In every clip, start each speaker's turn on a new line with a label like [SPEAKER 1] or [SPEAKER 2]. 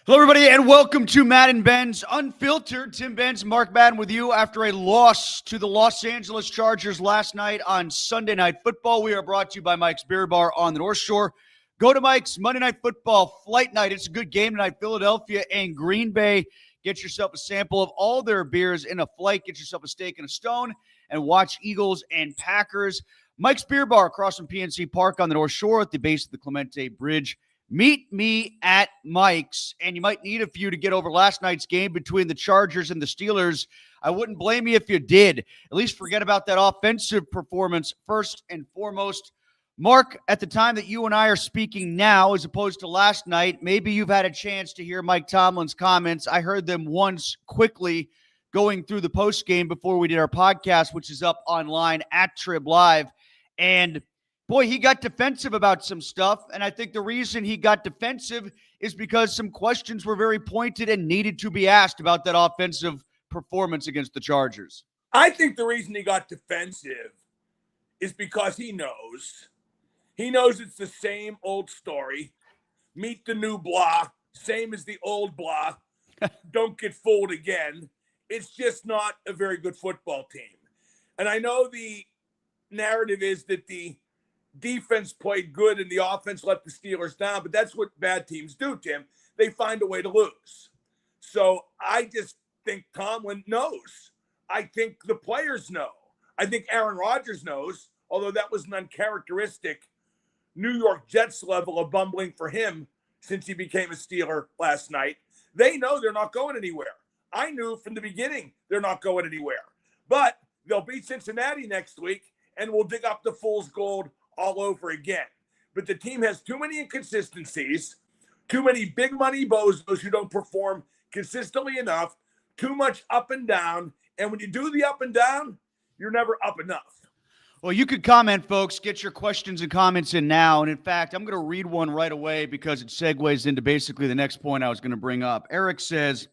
[SPEAKER 1] Hello, everybody, and welcome to Madden and Benz Unfiltered. Tim Benz, Mark Madden with you after a loss to the Los Angeles Chargers last night on Sunday Night Football. We are brought to you by Mike's Beer Bar on the North Shore. Go to Mike's Monday Night Football Flight Night. It's a good game tonight, Philadelphia and Green Bay. Get yourself a sample of all their beers in a flight. Get yourself a steak and a stone and watch Eagles and Packers. Mike's Beer Bar across from PNC Park on the North Shore at the base of the Clemente Bridge. Meet me at Mike's, and you might need a few to get over last night's game between the Chargers and the Steelers. I wouldn't blame you if you did. At least forget about that offensive performance first and foremost. Mark, at the time that you and I are speaking now, as opposed to last night, maybe you've had a chance to hear Mike Tomlin's comments. I heard them once quickly going through the postgame before we did our podcast, which is up online at Trib Live. And boy, he got defensive about some stuff, and I think the reason he got defensive is because some questions were very pointed and needed to be asked about that offensive performance against the Chargers.
[SPEAKER 2] I think the reason he got defensive is because he knows it's the same old story. Meet the new blah, same as the old blah. Don't get fooled again. It's just not a very good football team. And I know the narrative is that the defense played good and the offense let the Steelers down, but that's what bad teams do, Tim. They find a way to lose. So I just think Tomlin knows. I think the players know. I think Aaron Rodgers knows, although that was an uncharacteristic New York Jets level of bumbling for him since he became a Steeler last night. They know they're not going anywhere. I knew from the beginning they're not going anywhere. But they'll beat Cincinnati next week, and we'll dig up the fool's gold all over again. But the team has too many inconsistencies, too many big money bozos who don't perform consistently enough, too much up and down. And when you do the up and down, you're never up enough.
[SPEAKER 1] Well, you could comment, folks. Get your questions and comments in now. And in fact, I'm going to read one right away because it segues into basically the next point I was going to bring up. Eric says,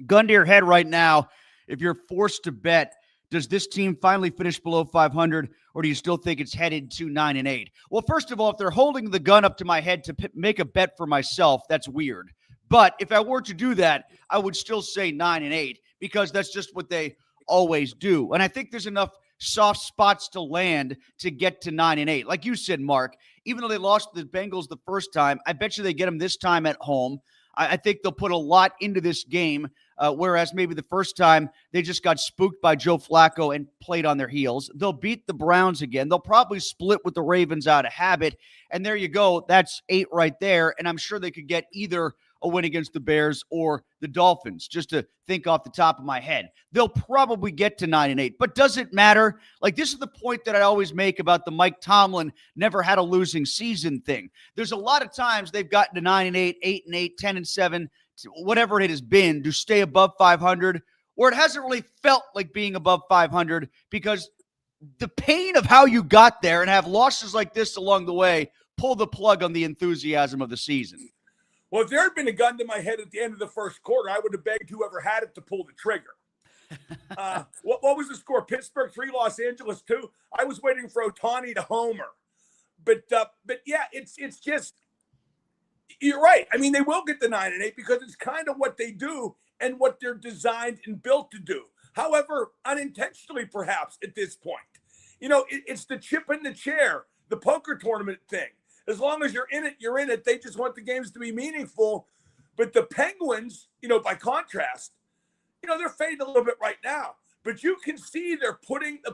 [SPEAKER 1] gun to your head right now, if you're forced to bet, does this team finally finish below 500, or do you still think it's headed to 9-8? Well, first of all, if they're holding the gun up to my head to make a bet for myself, that's weird. But if I were to do that, I would still say 9-8 because that's just what they always do. And I think there's enough soft spots to land to get to 9-8. Like you said, Mark, even though they lost the Bengals the first time, I bet you they get them this time at home. I think they'll put a lot into this game, whereas maybe the first time they just got spooked by Joe Flacco and played on their heels. They'll beat the Browns again. They'll probably split with the Ravens out of habit. And there you go. That's 8 right there. And I'm sure they could get either a win against the Bears or the Dolphins, just to think off the top of my head. They'll probably get to 9-8, but does it matter? Like, this is the point that I always make about the Mike Tomlin never had a losing season thing. There's a lot of times ththey've gotten to 9-8, 8-8, 10-7, whatever it has been, to stay above 500, or it hasn't really felt like being above 500 because the pain of how you got there and have losses like this along the way pull the plug on the enthusiasm of the season.
[SPEAKER 2] Well, if there had been a gun to my head at the end of the first quarter, I would have begged whoever had it to pull the trigger. What was the score? Pittsburgh 3, Los Angeles 2. I was waiting for Ohtani to homer. But yeah, it's just, you're right. I mean, they will get the 9-8 because it's kind of what they do and what they're designed and built to do. However, unintentionally, perhaps, at this point. You know, it's the chip in the chair, the poker tournament thing. As long as you're in it, you're in it. They just want the games to be meaningful. But the Penguins, by contrast, they're fading a little bit right now. But you can see they're putting the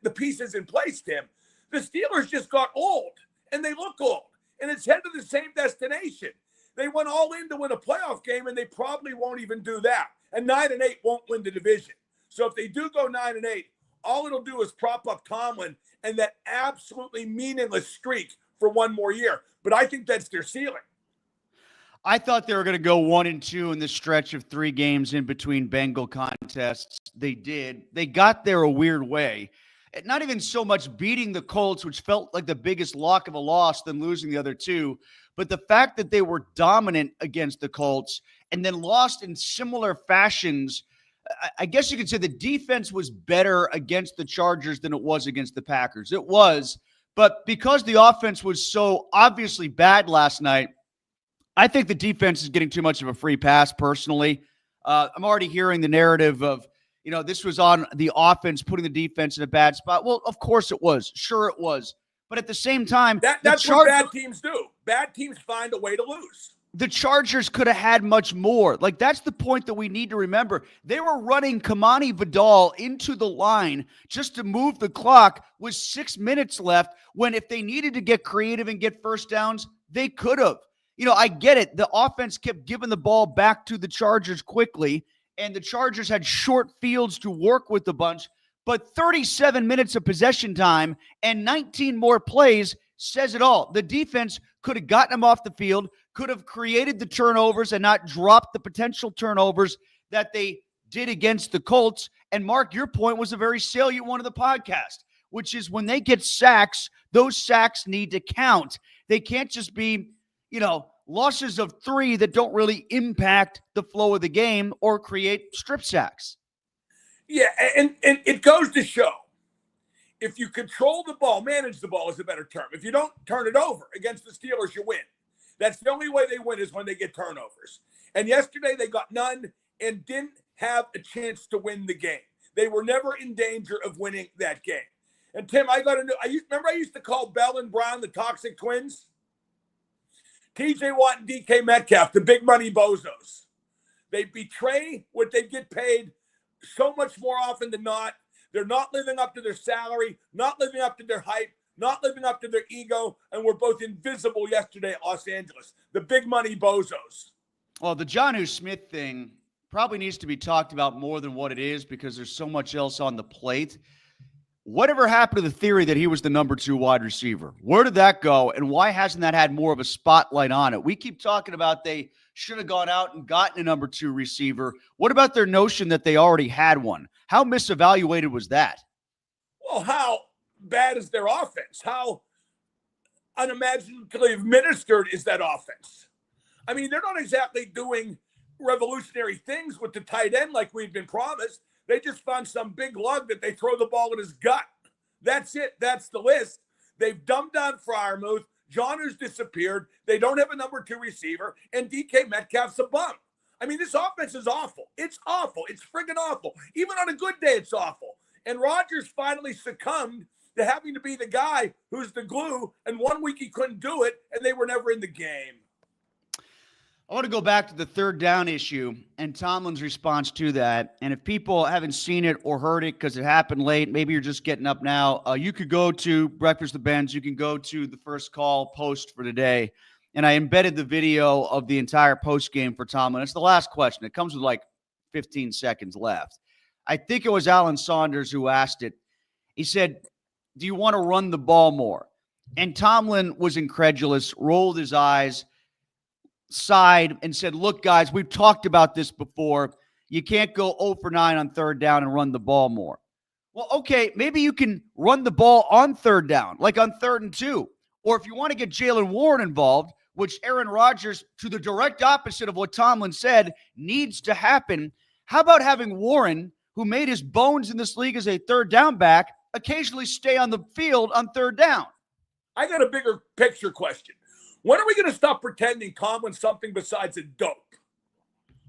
[SPEAKER 2] pieces in place, Tim. The Steelers just got old, and they look old. And it's headed to the same destination. They went all in to win a playoff game, and they probably won't even do that. And 9-8 won't win the division. So if they do go 9-8, all it'll do is prop up Tomlin and that absolutely meaningless streak for one more year. But I think that's their ceiling.
[SPEAKER 1] I thought they were going to go 1-2 in this stretch of 3 games in between Bengal contests. They did. They got there a weird way. Not even so much beating the Colts, which felt like the biggest lock of a loss than losing the other 2, but the fact that they were dominant against the Colts and then lost in similar fashions. I guess you could say the defense was better against the Chargers than it was against the Packers. It was. But because the offense was so obviously bad last night, I think the defense is getting too much of a free pass, personally. I'm already hearing the narrative of, this was on the offense putting the defense in a bad spot. Well, of course it was. Sure it was. But at the same time,
[SPEAKER 2] that's what bad teams do. Bad teams find a way to lose.
[SPEAKER 1] The Chargers could have had much more. Like, that's the point that we need to remember. They were running Kamani Vidal into the line just to move the clock with 6 minutes left, when if they needed to get creative and get first downs, they could have. I get it. The offense kept giving the ball back to the Chargers quickly, and the Chargers had short fields to work with a bunch, but 37 minutes of possession time and 19 more plays says it all. The defense could have gotten them off the field, could have created the turnovers and not dropped the potential turnovers that they did against the Colts. And Mark, your point was a very salient one of the podcast, which is when they get sacks, those sacks need to count. They can't just be, losses of 3 that don't really impact the flow of the game or create strip sacks.
[SPEAKER 2] Yeah, and it goes to show, if you control the ball, manage the ball is a better term. If you don't turn it over against the Steelers, you win. That's the only way they win, is when they get turnovers. And yesterday they got none and didn't have a chance to win the game. They were never in danger of winning that game. And Tim, I got to know, remember I used to call Bell and Brown the toxic twins? TJ Watt and DK Metcalf, the big money bozos. They betray what they get paid so much more often than not. They're not living up to their salary, not living up to their hype, not living up to their ego, and were both invisible yesterday at Los Angeles. The big money bozos.
[SPEAKER 1] Well, the Jonnu Smith thing probably needs to be talked about more than what it is, because there's so much else on the plate. Whatever happened to the theory that he was the number 2 wide receiver? Where did that go, and why hasn't that had more of a spotlight on it? We keep talking about they should have gone out and gotten a number 2 receiver. What about their notion that they already had one? How misevaluated was that?
[SPEAKER 2] Well, how bad is their offense? How unimaginatively administered is that offense? I mean, they're not exactly doing revolutionary things with the tight end like we've been promised. They just found some big lug that they throw the ball in his gut. That's it. That's the list. They've dumbed down Freiermuth. Jonnu's disappeared. They don't have a number 2 receiver, and DK Metcalf's a bum. I mean, this offense is awful. It's awful. It's friggin' awful. Even on a good day, it's awful. And Rodgers finally succumbed to having to be the guy who's the glue, and 1 week he couldn't do it, and they were never in the game.
[SPEAKER 1] I want to go back to the third down issue and Tomlin's response to that. And if people haven't seen it or heard it because it happened late, maybe you're just getting up now, you could go to Breakfast with Benz. You can go to the First Call post for today. And I embedded the video of the entire post game for Tomlin. It's the last question. It comes with like 15 seconds left. I think it was Alan Saunders who asked it. He said, do you want to run the ball more? And Tomlin was incredulous, rolled his eyes, sighed, and said, look, guys, we've talked about this before. You can't go 0 for 9 on third down and run the ball more. Well, okay, maybe you can run the ball on third down, like on 3rd and 2. Or if you want to get Jaylen Warren involved, which Aaron Rodgers, to the direct opposite of what Tomlin said, needs to happen, how about having Warren, who made his bones in this league as a third down back, occasionally stay on the field on third down?
[SPEAKER 2] I got a bigger picture question. When are we going to stop pretending Tomlin's something besides a dope?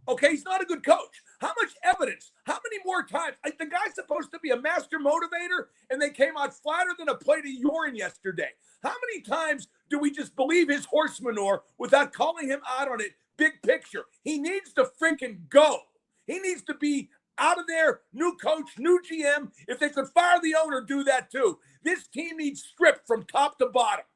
[SPEAKER 2] Okay, he's not a good coach. How much evidence? How many more times? Like, the guy's supposed to be a master motivator, and they came out flatter than a plate of urine yesterday. How many times do we just believe his horse manure without calling him out on it? Big picture. He needs to freaking go. He needs to be out of there. New coach, new GM. If they could fire the owner, do that too. This team needs stripped from top to bottom.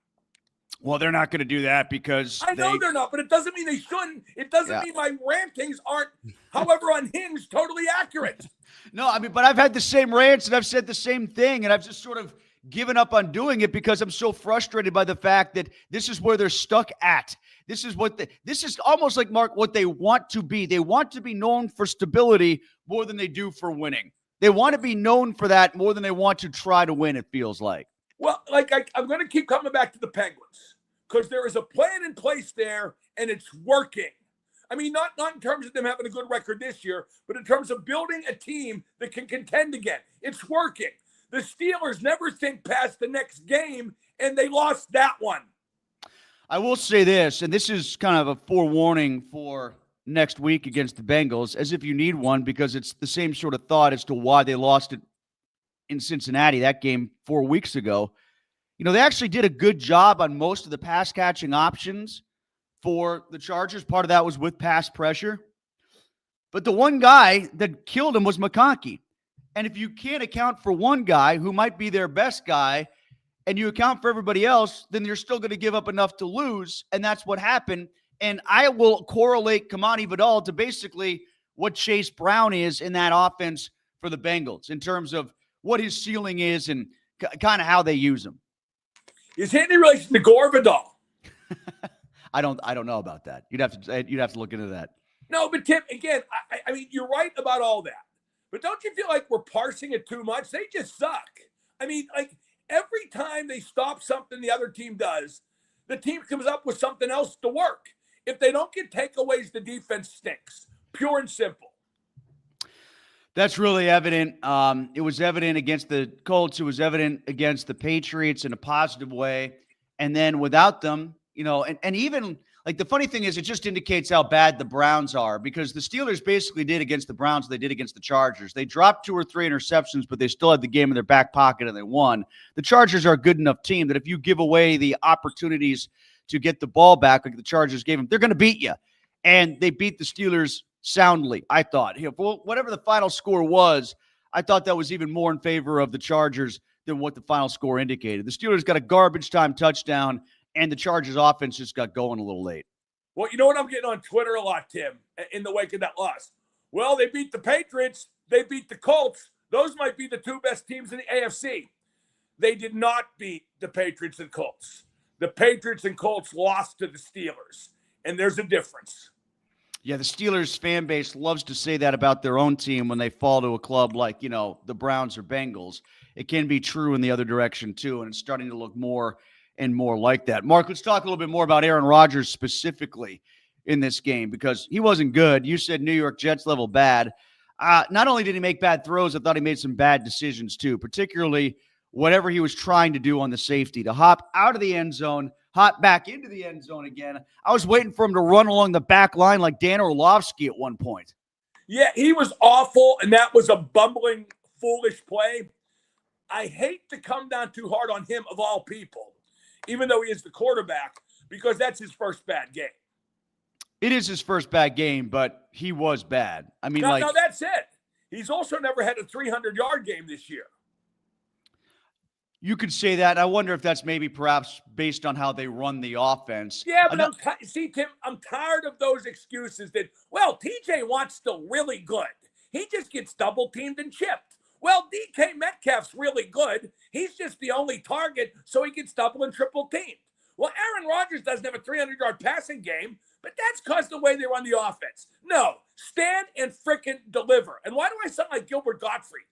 [SPEAKER 1] Well, they're not going to do that because
[SPEAKER 2] I know they're not, but it doesn't mean they shouldn't. It doesn't mean my rantings aren't, however unhinged, totally accurate.
[SPEAKER 1] No, I mean, but I've had the same rants and I've said the same thing, and I've just sort of given up on doing it because I'm so frustrated by the fact that this is where they're stuck at. This is almost like, Mark, what they want to be. They want to be known for stability more than they do for winning. They want to be known for that more than they want to try to win, it feels like.
[SPEAKER 2] Well, I'm going to keep coming back to the Penguins because there is a plan in place there, and it's working. I mean, not in terms of them having a good record this year, but in terms of building a team that can contend again. It's working. The Steelers never think past the next game, and they lost that one.
[SPEAKER 1] I will say this, and this is kind of a forewarning for next week against the Bengals, as if you need one, because it's the same sort of thought as to why they lost it in Cincinnati, that game 4 weeks ago. They actually did a good job on most of the pass catching options for the Chargers. Part of that was with pass pressure. But the one guy that killed him was McConkey. And if you can't account for one guy who might be their best guy and you account for everybody else, then you're still going to give up enough to lose. And that's what happened. And I will correlate Kamani Vidal to basically what Chase Brown is in that offense for the Bengals in terms of what his ceiling is and kind of how they use him.
[SPEAKER 2] Is he in relation to Gore Vidal?
[SPEAKER 1] I don't know about that. You'd have to look into that.
[SPEAKER 2] No, but Tim, again, I mean, you're right about all that. But don't you feel like we're parsing it too much? They just suck. I mean, like every time they stop something the other team does, the team comes up with something else to work. If they don't get takeaways, the defense stinks. Pure and simple.
[SPEAKER 1] That's really evident. It was evident against the Colts. It was evident against the Patriots in a positive way. And then without them, and even like the funny thing is it just indicates how bad the Browns are, because the Steelers basically did against the Browns what they did against the Chargers. They dropped 2 or 3 interceptions, but they still had the game in their back pocket and they won. The Chargers are a good enough team that if you give away the opportunities to get the ball back like the Chargers gave them, they're going to beat you. And they beat the Steelers soundly, I thought. Whatever the final score was, I thought that was even more in favor of the Chargers than what the final score indicated. The Steelers got a garbage time touchdown, and the Chargers offense just got going a little late.
[SPEAKER 2] Well, you know what I'm getting on Twitter a lot, Tim, in the wake of that loss? Well, they beat the Patriots. They beat the Colts. Those might be the 2 best teams in the AFC. They did not beat the Patriots and Colts. The Patriots and Colts lost to the Steelers, and there's a difference.
[SPEAKER 1] Yeah, the Steelers fan base loves to say that about their own team when they fall to a club like, the Browns or Bengals. It can be true in the other direction, too, and it's starting to look more and more like that. Mark, let's talk a little bit more about Aaron Rodgers specifically in this game, because he wasn't good. You said New York Jets level bad. Not only did he make bad throws, I thought he made some bad decisions, too, particularly whatever he was trying to do on the safety, to hop out of the end zone, hop back into the end zone again. I was waiting for him to run along the back line like Dan Orlovsky at one point.
[SPEAKER 2] Yeah, he was awful, and that was a bumbling, foolish play. I hate to come down too hard on him, of all people, even though he is the quarterback, because that's his first bad game.
[SPEAKER 1] It is his first bad game, but he was bad. I mean,
[SPEAKER 2] no, that's it. He's also never had a 300-yard game this year.
[SPEAKER 1] You could say that. I wonder if that's maybe perhaps based on how they run the offense.
[SPEAKER 2] Yeah, but see, Tim, I'm tired of those excuses that, well, TJ Watt's still really good. He just gets double-teamed and chipped. Well, DK Metcalf's really good. He's just the only target, so he gets double and triple-teamed. Well, Aaron Rodgers doesn't have a 300-yard passing game, but that's because of the way they run the offense. No, stand and frickin' deliver. And why do I sound like Gilbert Gottfried?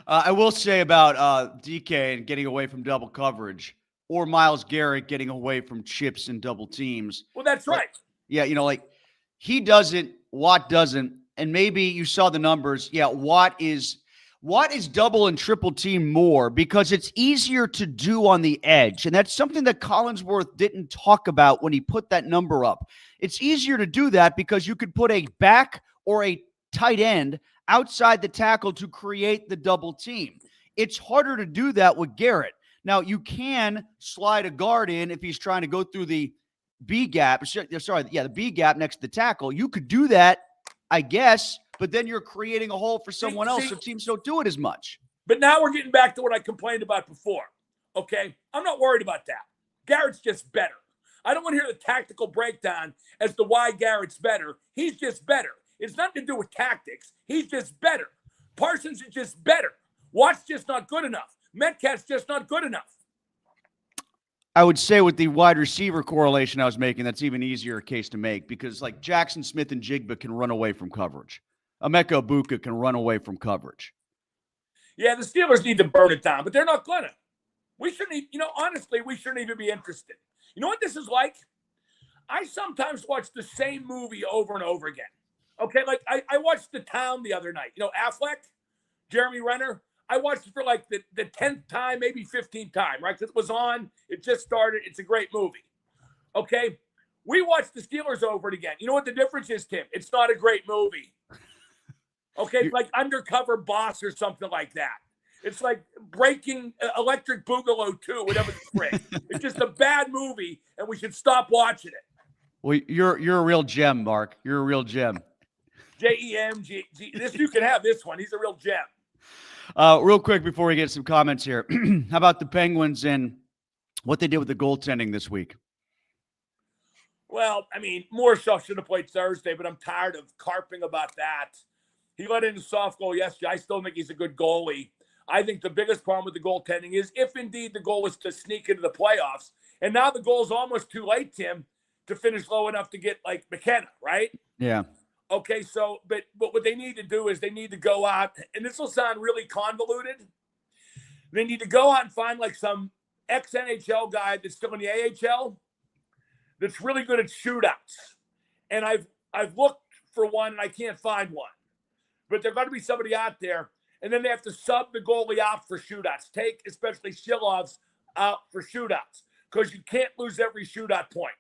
[SPEAKER 1] I will say about DK and getting away from double coverage, or Myles Garrett getting away from chips and double teams.
[SPEAKER 2] Well, that's right.
[SPEAKER 1] Yeah, he doesn't, Watt doesn't, and maybe you saw the numbers. Yeah, Watt is double and triple team more because it's easier to do on the edge, and that's something that Collinsworth didn't talk about when he put that number up. It's easier to do that because you could put a back or a tight end outside the tackle to create the double team. It's harder to do that with Garrett. Now, you can slide a guard in if he's trying to go through the B gap. The B gap next to the tackle. You could do that, I guess, but then you're creating a hole for someone else, so teams don't do it as much.
[SPEAKER 2] But now we're getting back to what I complained about before, okay? I'm not worried about that. Garrett's just better. I don't want to hear the tactical breakdown as to why Garrett's better. He's just better. It's nothing to do with tactics. He's just better. Parsons is just better. Watt's just not good enough. Metcalf's just not good enough.
[SPEAKER 1] I would say with the wide receiver correlation I was making, that's even easier a case to make because like Jackson Smith and Jigba can run away from coverage. Emeka Egbuka can run away from coverage.
[SPEAKER 2] Yeah, the Steelers need to burn it down, but they're not going to. We shouldn't, honestly, we shouldn't even be interested. You know what this is like? I sometimes watch the same movie over and over again. Okay, like I watched The Town the other night. Affleck, Jeremy Renner. I watched it for like the 10th time, maybe 15th time, right? Because it was on. It just started. It's a great movie. Okay? We watched the Steelers over it again. You know what the difference is, Tim? It's not a great movie. Okay? It's like Undercover Boss or something like that. It's like Breaking Electric Boogaloo 2, whatever the frick. It's just a bad movie, and we should stop watching it.
[SPEAKER 1] Well, you're a real gem, Mark. You're a real gem.
[SPEAKER 2] J-E-M-G. This you can have this one. He's a real gem.
[SPEAKER 1] Real quick before we get some comments here, how about the Penguins and what they did with the goaltending this week?
[SPEAKER 2] Well, I mean, Morshaw should have played Thursday, but I'm tired of carping about that. He let in a soft goal yesterday. I still think he's a good goalie. I think the biggest problem with the goaltending is if indeed the goal is to sneak into the playoffs, and now the goal's almost too late, Tim, to finish low enough to get like McKenna, right?
[SPEAKER 1] Yeah.
[SPEAKER 2] Okay, so but what they need to do is they need to go out, and this will sound really convoluted. They need to go out and find like some ex-NHL guy that's still in the AHL that's really good at shootouts. And I've looked for one and I can't find one. But there's got to be somebody out there. And then they have to sub the goalie out for shootouts. Take especially Shilov's out for shootouts because you can't lose every shootout point.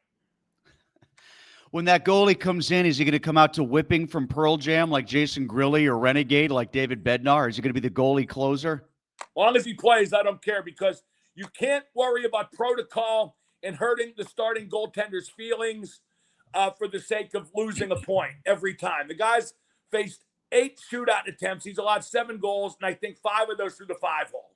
[SPEAKER 1] When that goalie comes in, is he going to come out to whipping from Pearl Jam like Jason Grilly or Renegade like David Bednar? Or is he going to be the goalie closer?
[SPEAKER 2] As long as he plays, I don't care because you can't worry about protocol and hurting the starting goaltender's feelings for the sake of losing a point every time. The guy's faced 8 shootout attempts. He's allowed 7 goals, and I think 5 of those through the 5-hole.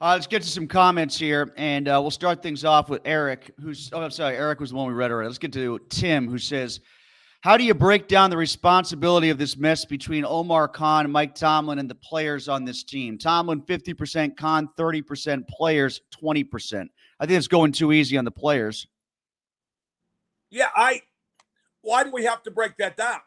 [SPEAKER 1] Let's get to some comments here, and we'll start things off with Eric, Eric was the one we read already. Let's get to Tim, who says, how do you break down the responsibility of this mess between Omar Khan, Mike Tomlin, and the players on this team? Tomlin, 50%, Khan, 30%, players, 20%. I think it's going too easy on the players.
[SPEAKER 2] Yeah, why do we have to break that down?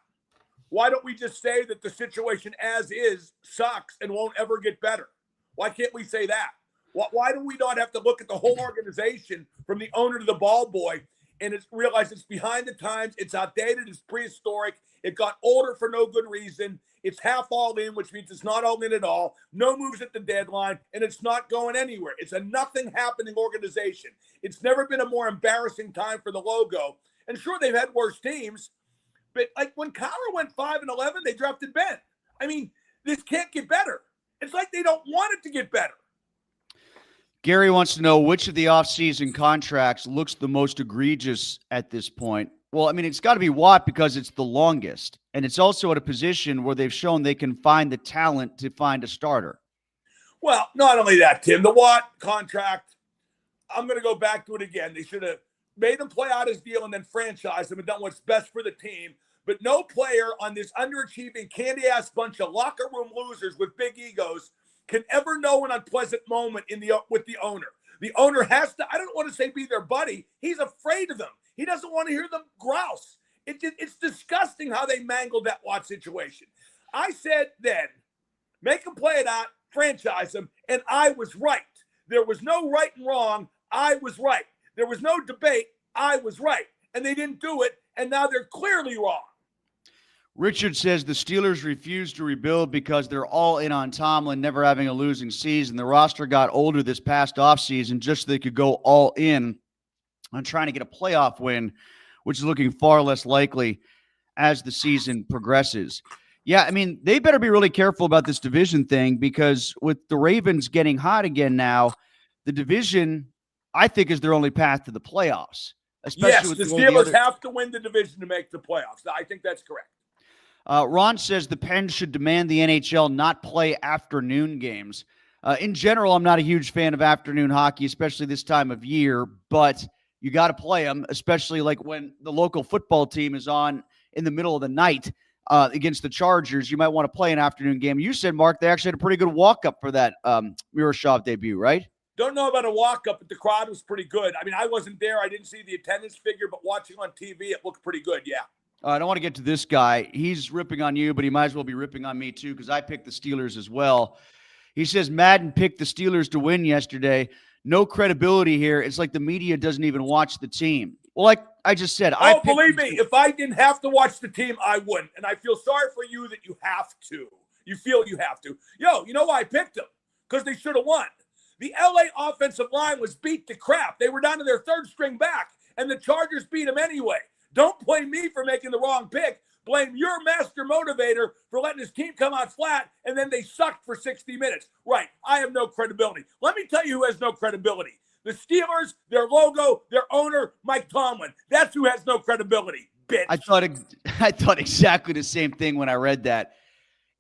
[SPEAKER 2] Why don't we just say that the situation as is sucks and won't ever get better? Why can't we say that? Why do we not have to look at the whole organization from the owner to the ball boy and realize it's behind the times, it's outdated, it's prehistoric, it got older for no good reason, it's half all in, which means it's not all in at all, no moves at the deadline, and it's not going anywhere. It's a nothing happening organization. It's never been a more embarrassing time for the logo. And sure, they've had worse teams, but like when Kyler went 5-11, they drafted Ben. I mean, this can't get better. It's like they don't want it to get better.
[SPEAKER 1] Gary wants to know which of the offseason contracts looks the most egregious at this point. Well, I mean, it's got to be Watt because it's the longest. And it's also at a position where they've shown they can find the talent to find a starter.
[SPEAKER 2] Well, not only that, Tim, the Watt contract, I'm going to go back to it again. They should have made him play out his deal and then franchised him and done what's best for the team. But no player on this underachieving, candy-ass bunch of locker room losers with big egos can ever know an unpleasant moment with the owner. The owner has to, I don't want to say be their buddy. He's afraid of them. He doesn't want to hear them grouse. It's disgusting how they mangled that Watt situation. I said then, make him play it out, franchise him, and I was right. There was no right and wrong. I was right. There was no debate. I was right. And they didn't do it, and now they're clearly wrong.
[SPEAKER 1] Richard says the Steelers refuse to rebuild because they're all in on Tomlin, never having a losing season. The roster got older this past offseason just so they could go all in on trying to get a playoff win, which is looking far less likely as the season progresses. Yeah, I mean, they better be really careful about this division thing because with the Ravens getting hot again now, the division, I think, is their only path to the playoffs.
[SPEAKER 2] Yes, the Steelers have to win the division to make the playoffs. I think that's correct.
[SPEAKER 1] Ron says the Pens should demand the NHL not play afternoon games. In general, I'm not a huge fan of afternoon hockey, especially this time of year, but you got to play them, especially like when the local football team is on in the middle of the night against the Chargers. You might want to play an afternoon game. You said, Mark, they actually had a pretty good walk-up for that Miroshov debut, right?
[SPEAKER 2] Don't know about a walk-up, but the crowd was pretty good. I mean, I wasn't there. I didn't see the attendance figure, but watching on TV, it looked pretty good, yeah.
[SPEAKER 1] I don't want to get to this guy. He's ripping on you, but he might as well be ripping on me too because I picked the Steelers as well. He says Madden picked the Steelers to win yesterday. No credibility here. It's like the media doesn't even watch the team. Well, like I just said,
[SPEAKER 2] believe me, if I didn't have to watch the team, I wouldn't. And I feel sorry for you that you have to. You feel you have to. Yo, you know why I picked them? Because they should have won. The LA offensive line was beat to crap. They were down to their third string back, and the Chargers beat them anyway. Don't blame me for making the wrong pick. Blame your master motivator for letting his team come out flat, and then they sucked for 60 minutes. Right, I have no credibility. Let me tell you who has no credibility. The Steelers, their logo, their owner, Mike Tomlin. That's who has no credibility, bitch.
[SPEAKER 1] I thought exactly the same thing when I read that.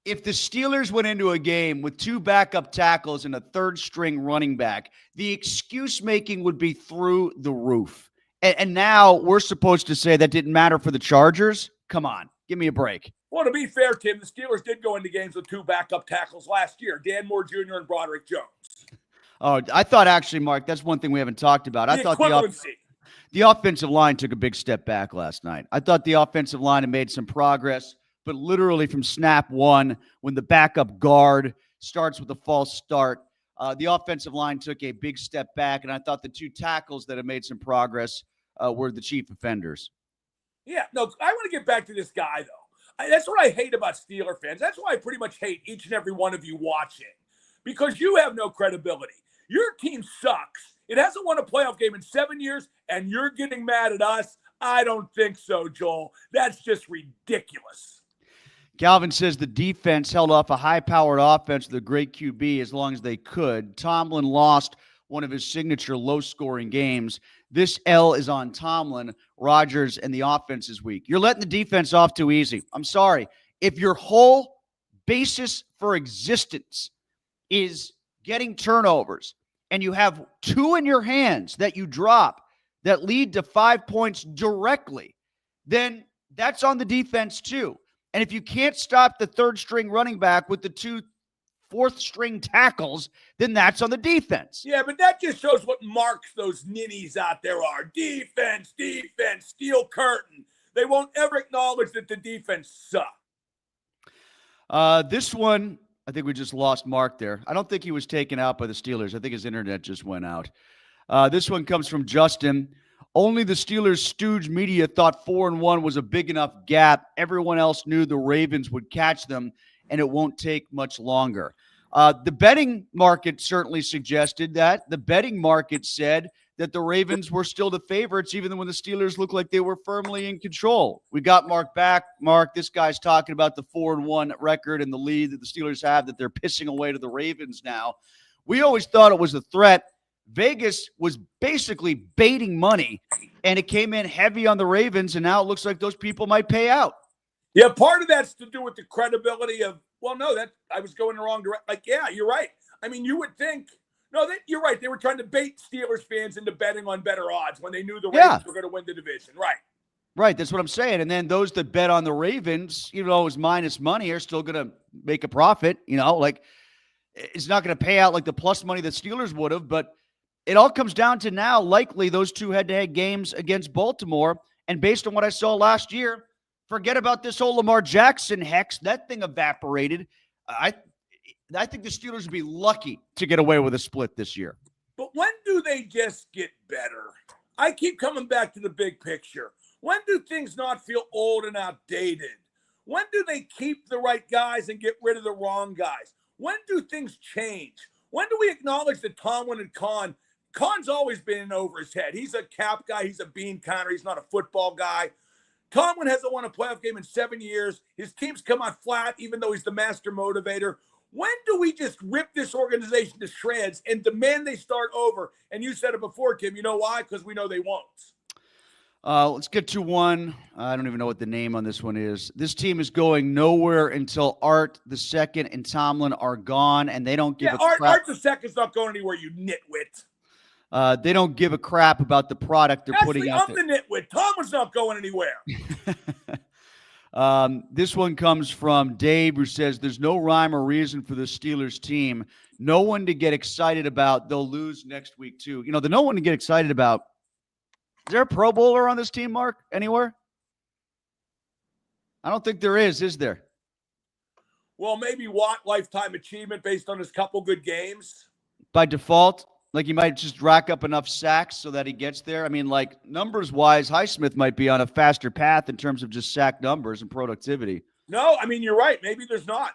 [SPEAKER 1] If the Steelers went into a game with 2 backup tackles and a third-string running back, the excuse-making would be through the roof. And now we're supposed to say that didn't matter for the Chargers? Come on, give me a break.
[SPEAKER 2] Well, to be fair, Tim, the Steelers did go into games with 2 backup tackles last year, Dan Moore Jr. and Broderick Jones.
[SPEAKER 1] Oh, I thought actually, Mark, that's one thing we haven't talked about. I thought the offensive line took a big step back last night. I thought the offensive line had made some progress, but literally from snap one, when the backup guard starts with a false start, the offensive line took a big step back, and I thought the 2 tackles that have made some progress were the chief offenders.
[SPEAKER 2] Yeah, no, I want to get back to this guy, though. That's what I hate about Steeler fans. That's why I pretty much hate each and every one of you watching, because you have no credibility. Your team sucks. It hasn't won a playoff game in 7 years, and you're getting mad at us? I don't think so, Joel. That's just ridiculous.
[SPEAKER 1] Calvin says the defense held off a high-powered offense with a great QB as long as they could. Tomlin lost one of his signature low-scoring games. This L is on Tomlin, Rodgers, and the offense is weak. You're letting the defense off too easy. I'm sorry. If your whole basis for existence is getting turnovers, and you have 2 in your hands that you drop that lead to 5 points directly, then that's on the defense too. And if you can't stop the third-string running back with the 2 fourth-string tackles, then that's on the defense.
[SPEAKER 2] Yeah, but that just shows what marks those ninnies out there are. Defense, steel curtain. They won't ever acknowledge that the defense sucks.
[SPEAKER 1] This one, I think we just lost Mark there. I don't think he was taken out by the Steelers. I think his internet just went out. This one comes from Justin. Only the Steelers stooge media thought 4-1 was a big enough gap. Everyone else knew the Ravens would catch them, and it won't take much longer. The betting market certainly suggested that. The betting market said that the Ravens were still the favorites, even when the Steelers looked like they were firmly in control. We got Mark back. Mark, this guy's talking about the 4-1 record and the lead that the Steelers have, that they're pissing away to the Ravens now. We always thought it was a threat. Vegas was basically baiting money, and it came in heavy on the Ravens, and now it looks like those people might pay out.
[SPEAKER 2] Yeah, part of that's to do with the credibility of, well, no, that I was going the wrong direction. Like, yeah, you're right. I mean, you would think, no, you're right. They were trying to bait Steelers fans into betting on better odds when they knew the Ravens were going to win the division. Right.
[SPEAKER 1] Right, that's what I'm saying. And then those that bet on the Ravens, as minus money, are still going to make a profit. Like it's not going to pay out like the plus money that Steelers would have, but it all comes down to now likely those 2 head-to-head games against Baltimore. And based on what I saw last year, forget about this whole Lamar Jackson hex. That thing evaporated. I think the Steelers would be lucky to get away with a split this year.
[SPEAKER 2] But when do they just get better? I keep coming back to the big picture. When do things not feel old and outdated? When do they keep the right guys and get rid of the wrong guys? When do things change? When do we acknowledge that Tomlin and Khan's always been in over his head. He's a cap guy. He's a bean counter. He's not a football guy. Tomlin hasn't won a playoff game in 7 years. His team's come out flat, even though he's the master motivator. When do we just rip this organization to shreds and demand they start over? And you said it before, Tim. You know why? Because we know they won't.
[SPEAKER 1] Let's get to one. I don't even know what the name on this one is. This team is going nowhere until Art the Second and Tomlin are gone, and they don't give a crap.
[SPEAKER 2] Art the Second's not going anywhere, you nitwit.
[SPEAKER 1] They don't give a crap about the product they're putting out there.
[SPEAKER 2] I'm the nitwit. Tomlin's not going anywhere.
[SPEAKER 1] This one comes from Dave, who says there's no rhyme or reason for the Steelers team. No one to get excited about. They'll lose next week, too. The no one to get excited about. Is there a Pro Bowler on this team, Mark, anywhere? I don't think there is there?
[SPEAKER 2] Well, maybe Watt lifetime achievement based on his couple good games.
[SPEAKER 1] By default? Like he might just rack up enough sacks so that he gets there. I mean, like numbers-wise, Highsmith might be on a faster path in terms of just sack numbers and productivity.
[SPEAKER 2] No, I mean, you're right. Maybe there's not.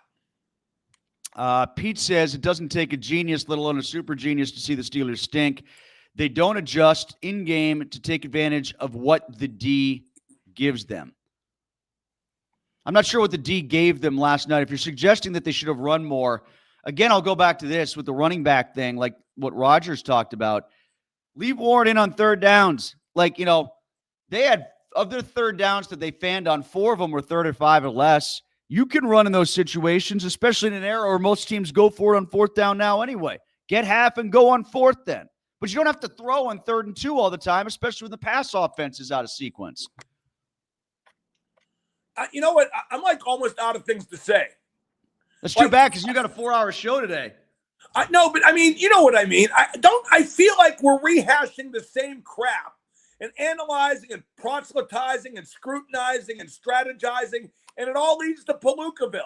[SPEAKER 1] Pete says it doesn't take a genius, let alone a super genius, to see the Steelers stink. They don't adjust in game to take advantage of what the D gives them. I'm not sure what the D gave them last night. If you're suggesting that they should have run more, again, I'll go back to this with the running back thing, like what Rodgers talked about. Leave Warren in on third downs. Like, they had, of their third downs that they fanned on, 4 of them were 3rd or 5 or less. You can run in those situations, especially in an era where most teams go for it on 4th down now anyway. Get half and go on 4th then. But you don't have to throw on 3rd and 2 all the time, especially when the pass offense is out of sequence.
[SPEAKER 2] You know what? I'm like almost out of things to say.
[SPEAKER 1] That's too bad because you got a 4-hour show today.
[SPEAKER 2] No, but I mean, you know what I mean. I feel like we're rehashing the same crap and analyzing and proselytizing and scrutinizing and strategizing, and it all leads to Palookaville.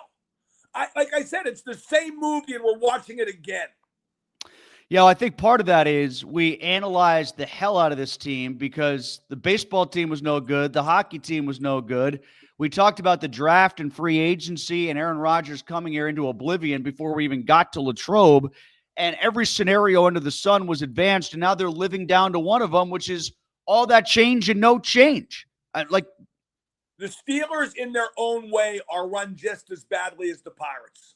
[SPEAKER 2] Like I said, it's the same movie, and we're watching it again.
[SPEAKER 1] Yeah, I think part of that is we analyzed the hell out of this team because the baseball team was no good, the hockey team was no good. We talked about the draft and free agency and Aaron Rodgers coming here into oblivion before we even got to Latrobe. And every scenario under the sun was advanced, and now they're living down to one of them, which is all that change and no change. The
[SPEAKER 2] Steelers, in their own way, are run just as badly as the Pirates.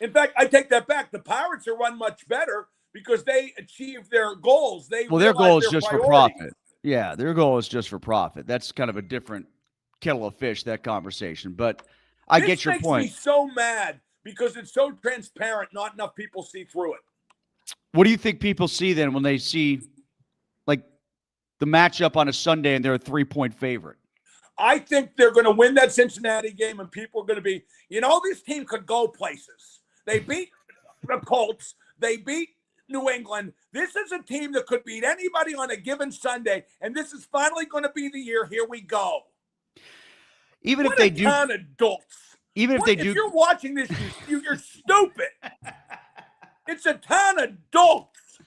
[SPEAKER 2] In fact, I take that back. The Pirates are run much better because they achieve their goals. Their
[SPEAKER 1] goal is just
[SPEAKER 2] priorities.
[SPEAKER 1] for profit. Yeah, their goal is just for profit. That's kind of a different kettle of fish, that conversation. But I get your point.
[SPEAKER 2] This makes me so mad because it's so transparent, not enough people see through it.
[SPEAKER 1] What do you think people see then when they see, like, the matchup on a Sunday and they're a 3-point favorite?
[SPEAKER 2] I think they're going to win that Cincinnati game, and people are going to be, this team could go places. They beat the Colts. They beat New England. This is a team that could beat anybody on a given Sunday, and this is finally going to be the year. Here we go.
[SPEAKER 1] Even if they do,
[SPEAKER 2] adults.
[SPEAKER 1] Even if they do,
[SPEAKER 2] if you're watching this, you're stupid. It's a ton of adults.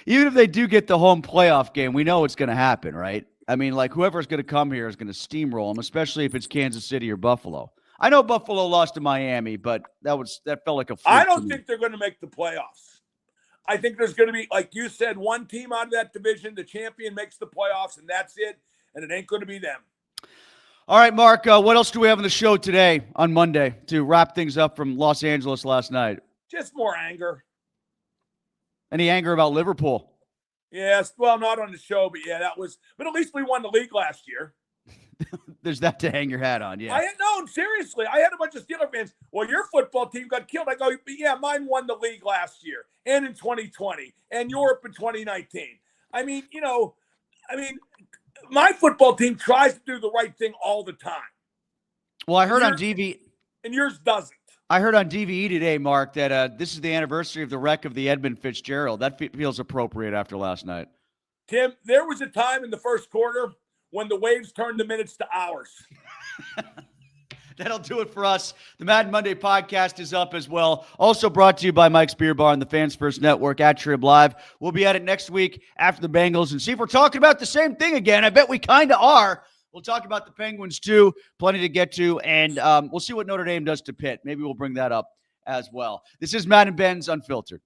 [SPEAKER 1] Even if they do get the home playoff game, we know it's going to happen, right? I mean, like, whoever's going to come here is going to steamroll them, especially if it's Kansas City or Buffalo. I know Buffalo lost to Miami, but that felt like a fluke.
[SPEAKER 2] I don't think they're going to make the playoffs. I think there's going to be, like you said, one team out of that division, the champion makes the playoffs, and that's it, and it ain't going to be them.
[SPEAKER 1] All right, Mark, what else do we have on the show today on Monday to wrap things up from Los Angeles last night?
[SPEAKER 2] Just more anger.
[SPEAKER 1] Any anger about Liverpool?
[SPEAKER 2] Yes, well, not on the show, but yeah, but at least we won the league last year.
[SPEAKER 1] There's that to hang your hat on, yeah.
[SPEAKER 2] Seriously. I had a bunch of Steeler fans. Well, your football team got killed. I go, yeah, mine won the league last year and in 2020 and Europe in 2019. I mean, my football team tries to do the right thing all the time.
[SPEAKER 1] Well, I heard on DV.
[SPEAKER 2] And yours doesn't.
[SPEAKER 1] I heard on DVE today, Mark, that this is the anniversary of the wreck of the Edmund Fitzgerald. That feels appropriate after last night.
[SPEAKER 2] Tim, there was a time in the first quarter when the waves turned the minutes to hours.
[SPEAKER 1] That'll do it for us. The Madden Monday podcast is up as well. Also brought to you by Mike's Beer Bar and the Fans First Network at Trib Live. We'll be at it next week after the Bengals and see if we're talking about the same thing again. I bet we kind of are. We'll talk about the Penguins too. Plenty to get to. And we'll see what Notre Dame does to Pitt. Maybe we'll bring that up as well. This is Madden and Benz Unfiltered.